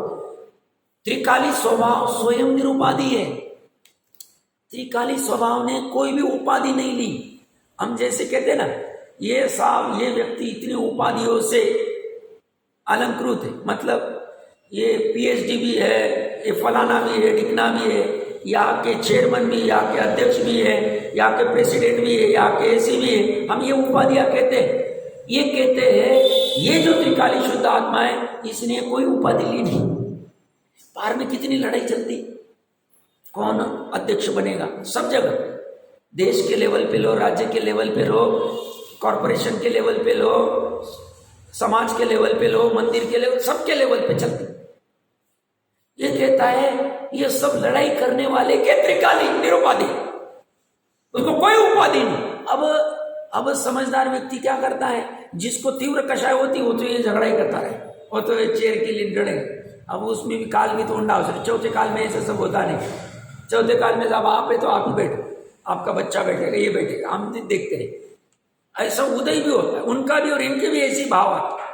त्रिकाली स्वभाव स्वयं निरुपाधि है। त्रिकाली स्वभाव ने कोई भी उपाधि नहीं ली। हम जैसे कहते हैं ना, ये साहब ये व्यक्ति इतनी उपाधियों से अलंकृत है, मतलब ये पीएचडी भी है, ये फलाना भी है, ढिकना भी है, यहाँ के चेयरमैन भी, यहाँ के अध्यक्ष भी है, यहाँ के प्रेसिडेंट भी है, यहाँ के एसी भी है। हम ये उपाधियां कहते हैं। ये कहते हैं ये जो त्रिकाली शुद्ध आत्मा है, इसने कोई उपाधि ली नहीं। बाहर में कितनी लड़ाई चलती, कौन अध्यक्ष बनेगा, सब जगह, देश के लेवल पे लो, राज्य के लेवल पे लो, कॉरपोरेशन के लेवल पे लो, समाज के लेवल पे लो, मंदिर के लेवल, सबके लेवल पे चलते। ये कहता है ये सब लड़ाई करने वाले के त्रिकाली निरुपाधि, उसको कोई उपाधि नहीं। अब समझदार व्यक्ति क्या करता है, जिसको तीव्र कषाय होती वो तो ये झगड़ा ही करता रहे, वो तो चेयर के लिए लड़े, अब उसमें भी काल भी तो ऊंडा हो, चौथे काल में ऐसा सब होता नहीं। चौथे काल में जब आप है तो आप ही बैठो, आपका बच्चा बैठेगा, ये बैठेगा, हम देखते रहे। ऐसा उदय भी होता है उनका भी और इनके भी ऐसी भाव आता है।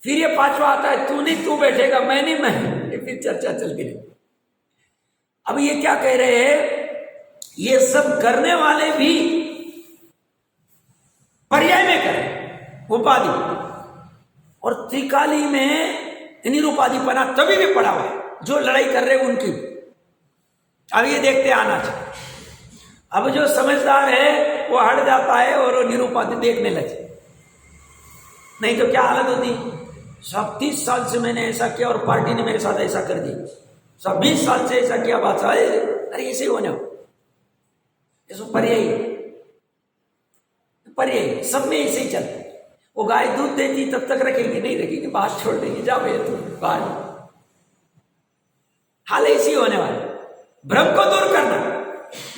फिर ये पांचवा आता है, तू नहीं तू बैठेगा, मैं नहीं मैं, फिर चर्चा चलती रही। अब ये क्या कह रहे हैं, ये सब करने वाले भी पर्याय में करें उपाधि, और त्रिकाली में निरुपाधिपना तभी भी पड़ा हुआ है जो लड़ाई कर रहे उनकी। अब ये देखते आना चाहिए। अब जो समझदार है वो हट जाता है और वो निरुपाधि देखने लगे, नहीं तो क्या हालत होती। सब 30 साल से मैंने ऐसा किया और पार्टी ने मेरे साथ ऐसा कर दिया, सब 20 साल से ऐसा किया, बात अरे ऐसे ही होने हो, इसको पर्याय सब में ऐसे ही चलते। वो गाय दूध देती तब तक रखेंगे, नहीं रखेंगे बाहर छोड़ देंगे, जा भैया तुम बाहर। हाल ऐसी होने वाला। भ्रम को दूर करना,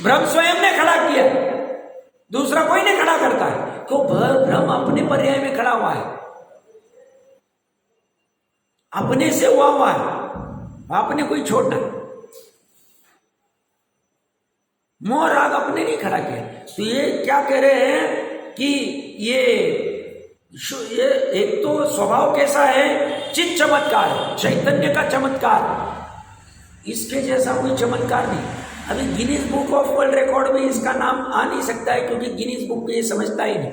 भ्रम स्वयं ने खड़ा किया, दूसरा कोई नहीं खड़ा करता है। तो भ्रम अपने पर्याय में खड़ा हुआ है, अपने से हुआ है, आपने कोई छोड़ना। मोह राग अपने नहीं खड़ा किया। तो ये क्या कह रहे हैं कि ये एक तो स्वभाव कैसा है, चित चमत्कार है, चैतन्य का चमत्कार, इसके जैसा कोई चमत्कार नहीं। अभी Guinness book of world record में इसका नाम आ नहीं सकता है, क्योंकि गिनीज बुक ये समझता ही नहीं।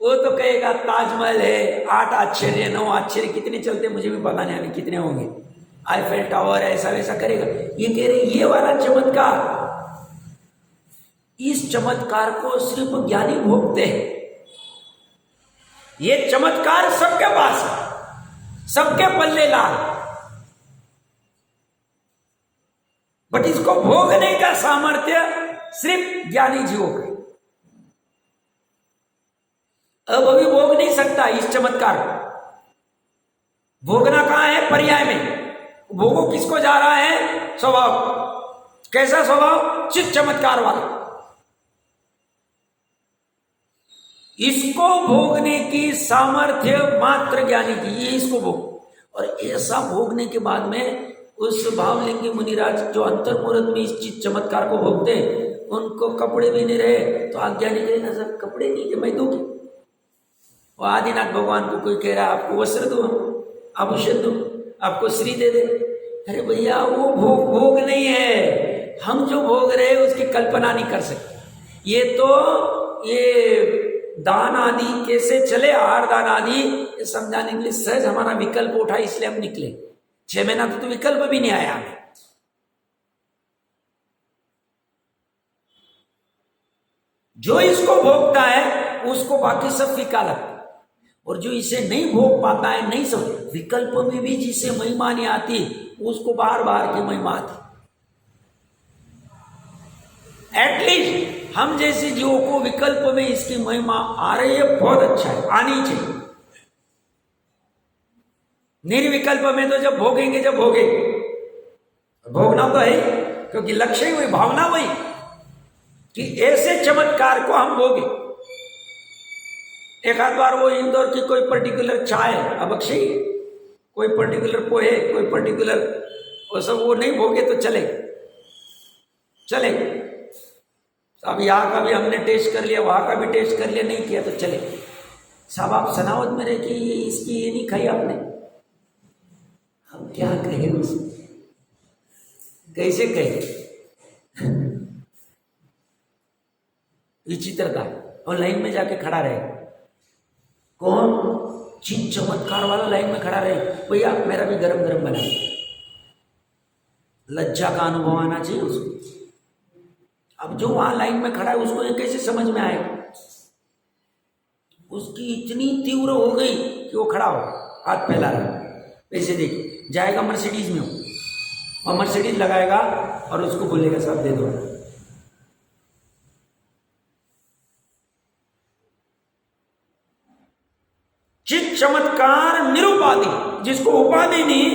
वो तो कहेगा ताजमहल है, 8 आश्चर्य 9 आश्चर्य कितने चलते मुझे भी पता नहीं, अभी कितने होंगे, आईफेल टावर ऐसा वैसा करेगा। ये कह रहे ये वाला चमत्कार, इस चमत्कार को सिर्फ ज्ञानी भोगते हैं। ये चमत्कार सबके पास है, सबके पल्ले लाल, बट इसको भोगने का सामर्थ्य सिर्फ ज्ञानी जीवों का। अब अभी भोग नहीं सकता इस चमत्कार को। भोगना कहां है, पर्याय में। भोगो किसको जा रहा है, स्वभाव। कैसा स्वभाव, चित चमत्कार वाला। इसको भोगने की सामर्थ्य मात्र ज्ञानी की, ये इसको भोग। और ऐसा भोगने के बाद में उस भावलिंगी मुनिराज जो अंतर्मुहूर्त में इस चित चमत्कार को भोगते हैं, उनको कपड़े भी नहीं रहे तो अज्ञानी कहे ना सर कपड़े नहीं कि मैं दूंगी। और आदिनाथ भगवान को कोई कह रहा है आपको वस्त्र दो, आभूषण दो, आपको श्री दे दे। अरे भैया वो भोग नहीं है, हम जो भोग रहे हैं उसकी कल्पना नहीं कर सकते। ये तो ये दान आदि कैसे चले, आहार दान आदि समझाने के लिए सहज हमारा विकल्प उठा, इसलिए हम निकले। 6 महीना तो विकल्प भी नहीं आया हमें। जो इसको भोगता है उसको बाकी सब फीका लगता है, और जो इसे नहीं भोग पाता है, नहीं समझ, विकल्प में भी जिसे महिमा नहीं आती उसको बार बार की महिमा आती। एटलीस्ट हम जैसे जीवों को विकल्प में इसकी महिमा आ रही है, बहुत अच्छा है, आनी चाहिए। निर्विकल्प में तो जब भोगेंगे, जब भोगेंगे, भोगना तो है, क्योंकि लक्ष्य ही वही, भावना वही कि ऐसे चमत्कार को हम भोगे। एक आध बार वो इंदौर की कोई पर्टिकुलर चाय अब अक्षय, कोई पर्टिकुलर पोहे, कोई पर्टिकुलर वो सब वो नहीं भोगे तो चले। अब यहाँ का भी हमने टेस्ट कर लिया, वहाँ का भी टेस्ट कर लिया, नहीं किया तो चले। साहब आप सनावत में रहे कि इसकी ये नहीं खाई आपने, हम क्या कहें उसमें, कैसे कहे, विचित्रता। और लाइन में जाके खड़ा रहे, कौन, चित चमत्कार वाला लाइन में खड़ा रहे, भैया मेरा भी गरम गरम बना। लज्जा का अनुभव आना चाहिए उसको। अब जो वहां लाइन में खड़ा है उसको ये कैसे समझ में आएगा, उसकी इतनी तीव्र हो गई कि वो खड़ा हो, हाथ फैला रहा, पैसे देखिए, जाएगा मर्सिडीज में, और मर्सिडीज लगाएगा और उसको बोलेगा साहब दे दो। चित चमत्कार निरुपाधि, जिसको उपाधि नहीं,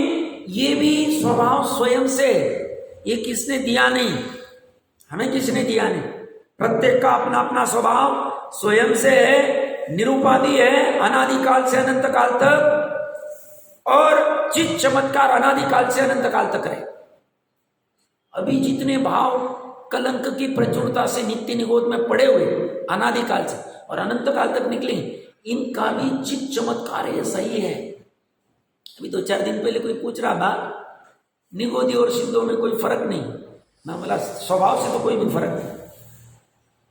ये भी स्वभाव स्वयं से, ये किसने दिया नहीं, हमें किसने दिया नहीं। प्रत्येक का अपना अपना स्वभाव स्वयं से है, निरुपाधि है, अनादिकाल से अनंत काल तक और चित चमत्कार अनादिकाल से अनंत काल तक रहे। अभी जितने भाव कलंक की प्रचुरता से नित्य निगोद में पड़े हुए अनादिकाल से और अनंत काल तक निकले, इनका भी चित चमत्कार ऐसा ही है। अभी 2-4 दिन पहले कोई पूछ रहा था निगोदी और सिद्धों में कोई फर्क नहीं। मैं बोला स्वभाव से तो कोई भी फर्क नहीं,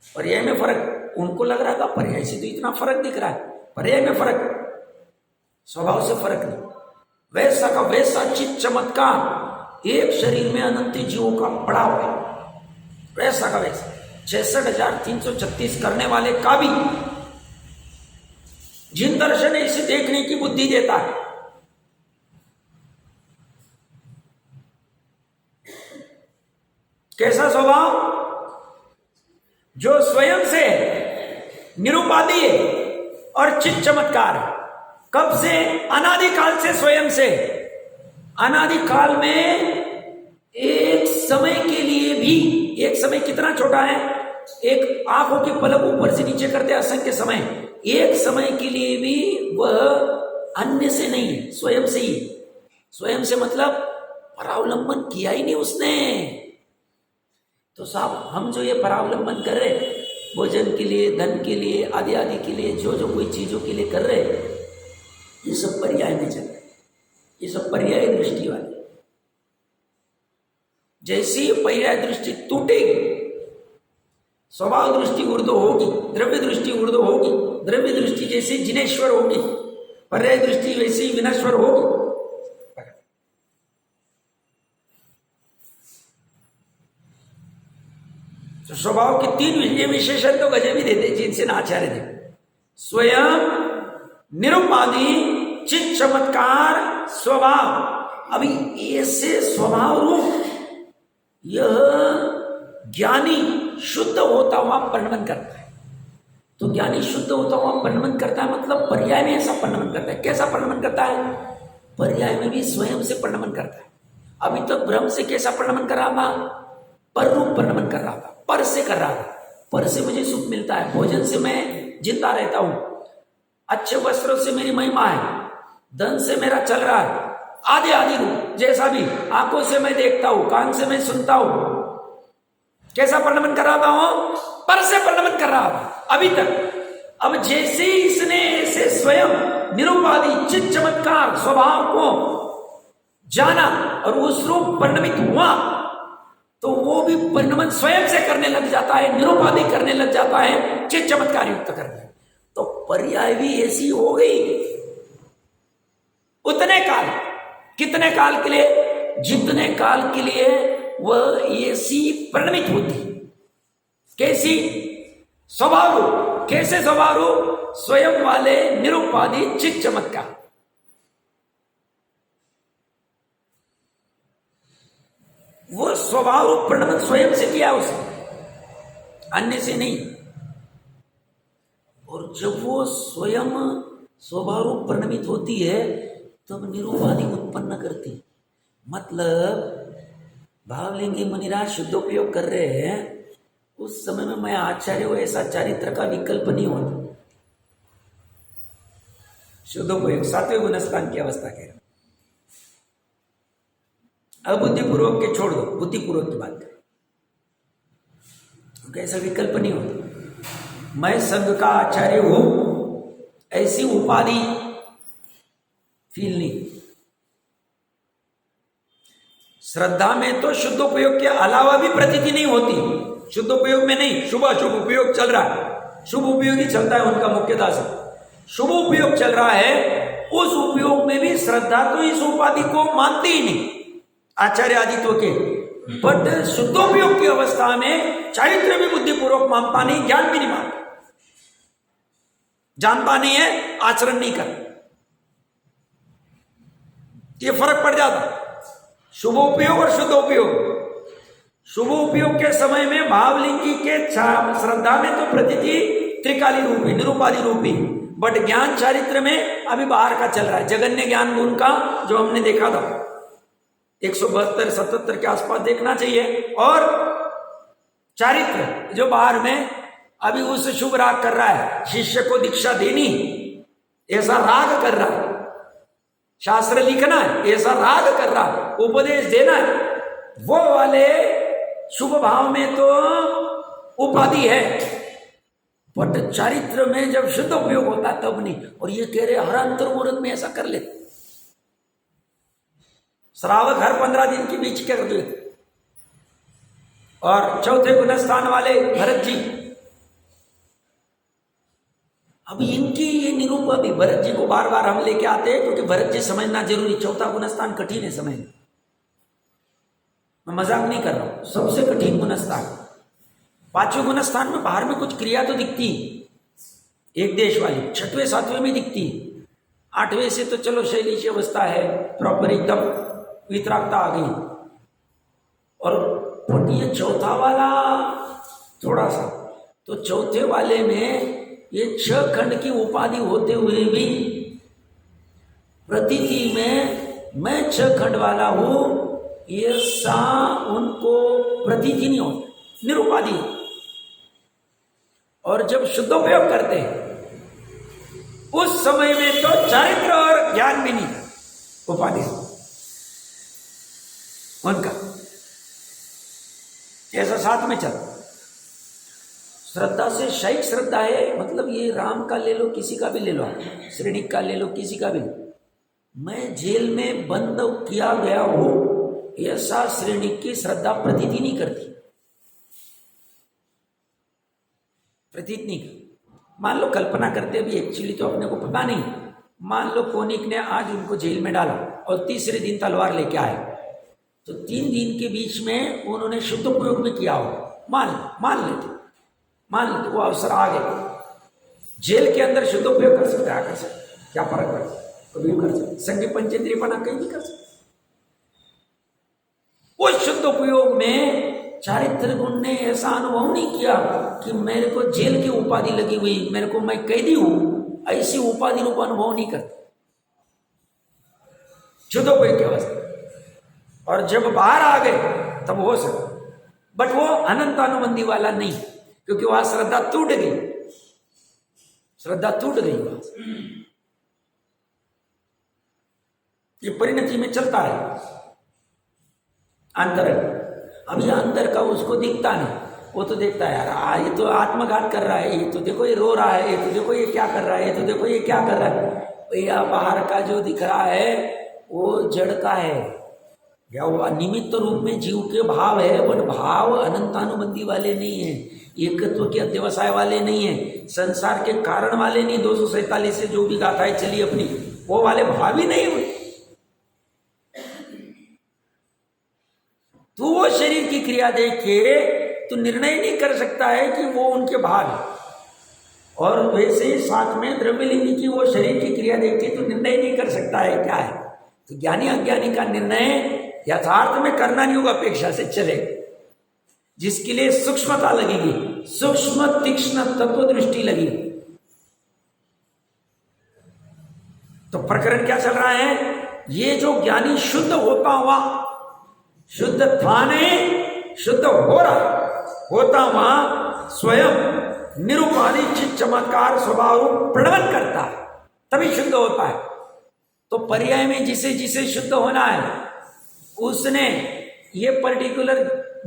पर्याय में फर्क उनको लग रहा था, पर्याय से तो इतना फर्क दिख रहा है, पर्याय में फर्क, स्वभाव से फर्क नहीं। वैसा का वैसा चित चमत्कार एक शरीर में अनंत जीवों का पड़ा हुआ है, वैसा का वैसा 66,336 करने वाले का भी जिन दर्शन इसे देखने की बुद्धि देता है, कैसा स्वभाव, जो स्वयं से निरुपाधि है और चित चमत्कार है। कब से? अनादिकाल से, स्वयं से। अनादिकाल में एक समय के लिए भी, एक समय कितना छोटा है, एक आंखों की पलक ऊपर से नीचे करते असंख्य समय, एक समय के लिए भी वह अन्य से नहीं है, स्वयं से ही। स्वयं से मतलब परावलंबन किया ही नहीं उसने। तो साहब हम जो ये परावलंबन कर रहे, भोजन के लिए, धन के लिए, आदि आदि के लिए, जो जो कोई चीजों के लिए कर रहे, ये सब पर्याय में चल रहे, ये सब पर्याय दृष्टि वाली। जैसी पर्याय दृष्टि टूटेगी, स्वभाव दृष्टि ऊर्ध्व होगी, द्रव्य दृष्टि ऊर्ध्व होगी, द्रव्य दृष्टि जैसी जिनेश्वर होगी, पर्याय दृष्टि वैसी विनश्वर होगी। तो स्वभाव के 3 ये विशेषण तो गजब ही देते जिनसे ना आचार्य थे। स्वयं, निरुपाधि, चित चमत्कार, स्वभाव। अभी ऐसे स्वभाव रूप यह ज्ञानी शुद्ध होता हुआ परिणमन करता है। तो ज्ञानी शुद्ध होता हुआ परिणमन करता है, मतलब पर्याय में ऐसा परिणमन करता है। कैसा परिणमन करता है? पर्याय में भी स्वयं से परिणमन करता है। अभी तक ब्रह्म से कैसा परिणमन कर रहा था? पर रूप परिणमन कर रहा था, पर से कर रहा था। पर से मुझे सुख मिलता है, भोजन से मैं जिंदा रहता हूं, अच्छे वस्त्रों से मेरी महिमा है, धन से मेरा चल रहा है, आदि आदि रूप जैसा भी, आंखों से मैं देखता हूं, कान से मैं सुनता हूं। कैसा परिणमन कर रहा था? वो पर से परिणमन कर रहा था अभी तक। अब जैसे ही इसने ऐसे स्वयं निरुपाधि चित चमत्कार स्वभाव को जाना और उस रूप परिणमित हुआ, तो वो भी परिणमन स्वयं से करने लग जाता है, निरुपाधि करने लग जाता है, चित चमत्कार युक्त करने। तो पर्याय भी ऐसी हो गई। उतने काल, कितने काल के लिए? जितने काल के लिए वह ऐसी परिणमित होती। कैसी? स्वभाव रूप। कैसे स्वभाव रूप? स्वयं वाले निरुपाधि चित चमत्कार। वो स्वभाव रूप परिणमन स्वयं से किया उसने, अन्य से नहीं। और जब वो स्वयं स्वभाव रूप परिणमित होती है तब निरुपाधि उत्पन्न करती। मतलब भावलिंगी मुनिराज शुद्धोपयोग कर रहे हैं, उस समय में मैं आचार्य हो ऐसा चारित्र का विकल्प नहीं होता। शुद्धोपयोग 7वें गुणस्थान की अवस्था कह रहे। अब बुद्धिपूर्वक के छोड़ दो, बुद्धिपूर्वक की बात करें, क्योंकि ऐसा विकल्प नहीं होता। मैं संघ का आचार्य हूं ऐसी उपाधि फील नहीं। श्रद्धा में तो शुद्धोपयोग के अलावा भी प्रतीति नहीं होती। शुद्धोपयोग में नहीं, शुभ अशुभ उपयोग चल रहा है, शुभ उपयोग ही चलता है उनका मुख्यतः से। शुभ उपयोग चल रहा है, उस उपयोग में भी श्रद्धा तो इस उपाधि को मानती ही नहीं आचार्य आदित्यों के। बट शुद्धोपयोग की अवस्था में चारित्र भी बुद्धिपूर्वक मानता नहीं, ज्ञान भी नहीं मानता, जानता नहीं है, आचरण नहीं करता। ये फर्क पड़ जाता शुभ उपयोग और शुद्ध उपयोग। शुभ उपयोग के समय में भावलिंगी के श्रद्धा में तो प्रतीति त्रिकाली रूपी, निरुपाधि रूपी, बट ज्ञान चारित्र में अभी बाहर का चल रहा है। जगन्य ज्ञान गुण का जो हमने देखा था 172-77 के आसपास देखना चाहिए, और चारित्र जो बाहर में अभी उस शुभ राग कर रहा है, शिष्य को दीक्षा देनी, ऐसा राग कर रहा है। शास्त्र लिखना है, ऐसा राग कर रहा, उपदेश देना है, वो वाले शुभ भाव में तो उपाधि है, बट चारित्र में जब शुद्ध उपयोग होता तब नहीं। और ये कह रहे हर अंतर मुहूर्त में ऐसा कर ले, श्रावक हर 15 दिन के बीच क्या कर ले। और चौथे गुणस्थान वाले भरत जी, अब इनकी ये निरूपण भी भरत जी को बार बार हम लेके आते हैं क्योंकि भरत जी समझना जरूरी। चौथा गुणस्थान कठिन है समझना, मैं मजाक नहीं कर रहा हूं, सबसे कठिन गुणस्थान। 5वें गुणस्थान में बाहर में कुछ क्रिया तो दिखती, एक देश वाली 6वें 7वें में दिखती, 8वें से तो चलो शैलीश अवस्था है, प्रॉपर एकदम वितरागता आ गई। और ये चौथा वाला थोड़ा सा, तो चौथे वाले में ये 6 खंड की उपाधि होते हुए भी प्रतीति में मैं 6 खंड वाला हूं, ये सा उनको प्रतीति नहीं हो, निरुपाधि। और जब शुद्धोपयोग करते हैं उस समय में तो चारित्र और ज्ञान भी नहीं उपाधि उनका, ऐसा साथ में चल। श्रद्धा से शैक श्रद्धा है, मतलब ये राम का ले लो, किसी का भी ले लो, श्रेणिक का ले लो, किसी का भी। मैं जेल में बंद किया गया हूं, ऐसा श्रेणिक की श्रद्धा प्रतीति नहीं करती, प्रतीत नहीं। मान लो कल्पना करते भी, एक्चुअली तो अपने को पता नहीं, मान लो कोनिक ने आज उनको जेल में डाला और तीसरे दिन तलवार लेके आए, तो 3 दिन के बीच में उन्होंने शुद्ध प्रयोग में किया हो, मान लेते वो अवसर आ गए। जेल के अंदर शुद्ध उपयोग कर सकते, आ कर सकते, क्या फर्क पड़ता, कभी भी कर सकते, संज्ञ पंचेंद्रियपना कहीं भी कर सकते। उस शुद्ध उपयोग में चारित्र गुण ने ऐसा अनुभव नहीं किया कि मेरे को जेल की उपाधि लगी हुई, मेरे को मैं कैदी हूं, ऐसी उपाधि रूप अनुभव नहीं करते शुद्ध उपयोग की अवस्था। और जब बाहर आ गए तब हो सकता, बट वो अनंतानुबंधी वाला नहीं, क्योंकि वहां श्रद्धा टूट गई, श्रद्धा टूट गई वहां। ये परिणति में चलता है अंतर। अब ये अंदर का उसको दिखता नहीं, वो तो देखता है यार ये तो आत्मघात कर रहा है, ये तो देखो ये रो रहा है, ये तो देखो ये क्या कर रहा है, ये तो देखो ये क्या कर रहा है। भैया बाहर का जो दिख रहा है वो जड़ का है, या वो निमित्त रूप में जीव के भाव है, बट भाव अनंतानुबंधी वाले नहीं है, एकत्व के अध्यवसाय वाले नहीं है, संसार के कारण वाले नहीं। 247 से जो भी गाथाएं चली अपनी, वो वाले भाव ही नहीं हुए। तो वो शरीर की क्रिया देख के तो निर्णय नहीं कर सकता है कि वो उनके भाव है। और वैसे ही साथ में द्रव्यलिंगी की वो शरीर की क्रिया देख के तो निर्णय नहीं कर सकता है क्या है। तो ज्ञानी अज्ञानी का निर्णय यथार्थ में करना नहीं होगा, अपेक्षा से चले, जिसके लिए सूक्ष्मता लगेगी, सूक्ष्म तीक्ष्ण तत्व दृष्टि लगेगी। तो प्रकरण क्या चल रहा है, ये जो ज्ञानी शुद्ध होता हुआ, शुद्ध था नहीं, शुद्ध हो रहा होता हुआ स्वयं निरुपाधि चित चमत्कार स्वभाव प्रणवन करता है, तभी शुद्ध होता है। तो पर्याय में जिसे जिसे शुद्ध होना है उसने ये पर्टिकुलर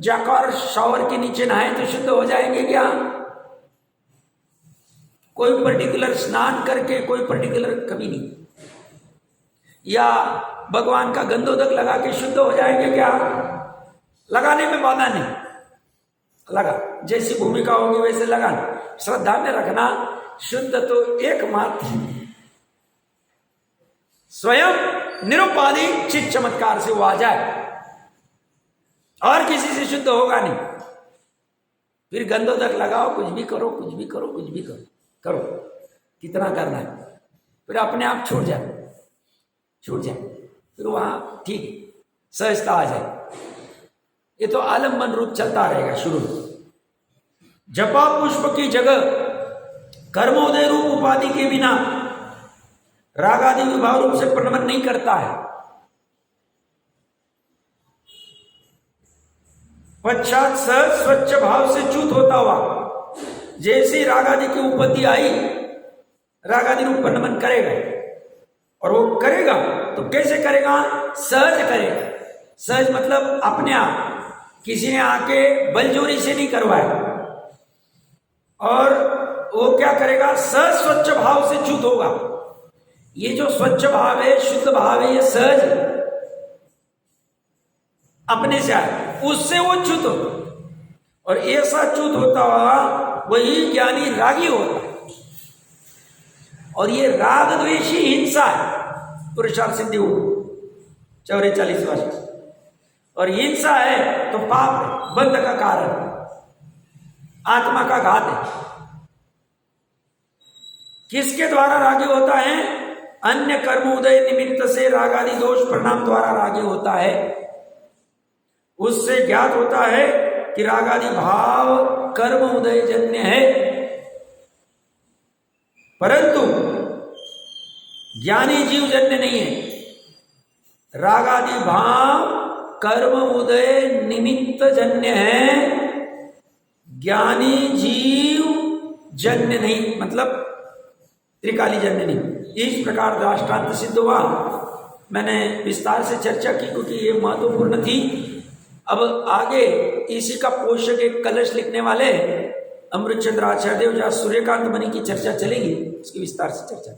जाकर शावर के नीचे नहाए तो शुद्ध हो जाएंगे क्या? कोई पर्टिकुलर स्नान करके कोई पर्टिकुलर कभी नहीं, या भगवान का गंधोदक लगा के शुद्ध हो जाएंगे क्या? लगाने में बाधा नहीं, लगा जैसी भूमिका होगी वैसे लगाना, श्रद्धा में रखना। शुद्ध तो एकमात्र स्वयं निरुपाधि चित चमत्कार से वो आ जाए, और किसी से शुद्ध होगा नहीं। फिर गंधोदक लगाओ, कुछ भी करो, कुछ भी करो, कुछ भी करो, कितना करना है, फिर अपने आप छूट जाए, फिर वहां ठीक सहजता आ जाए। ये तो आलम्बन रूप चलता रहेगा शुरू में। जपा पुष्प की जगह कर्मोदय रूप उपाधि के बिना राग आदि विभाव रूप से प्रणमन नहीं करता है। पश्चात सहज स्वच्छ भाव से च्युत होता हुआ जैसे राग आदि की उपपत्ति आई, राग आदि रूप प्रणमन करेगा और वो करेगा तो कैसे करेगा? सहज करेगा। सहज मतलब अपने आप, किसी ने आके बलजोरी से नहीं करवाया। और वो क्या करेगा? सहज स्वच्छ भाव से च्युत होगा। ये जो स्वच्छ भाव है, शुद्ध भाव है, ये सहज अपने से आए, उससे वो च्युत हो। और ऐसा च्युत होता हुआ वही ज्ञानी रागी होता है। और ये राग द्वेषी हिंसा है, पुरुषार्थ सिद्धि हो 44 वर्ष। और हिंसा है तो पाप बंध का कारण, आत्मा का घात है। किसके द्वारा रागी होता है? अन्य कर्म उदय निमित्त से रागादि दोष परिणाम द्वारा रागी होता है। उससे ज्ञात होता है कि रागादि भाव कर्म उदय जन्य है, परंतु ज्ञानी जीव जन्य नहीं है। रागादि भाव कर्म उदय निमित्त जन्य है, ज्ञानी जीव जन्य नहीं, मतलब त्रिकाली जन्य नहीं। इस प्रकार दृष्टांत सिद्ध हुआ। मैंने विस्तार से चर्चा की क्योंकि ये महत्वपूर्ण थी। अब आगे इसी का पोषक एक कलश लिखने वाले अमृतचंद्र आचार्य देव, जहाँ सूर्यकांत मणि की चर्चा चलेगी, उसकी विस्तार से चर्चा।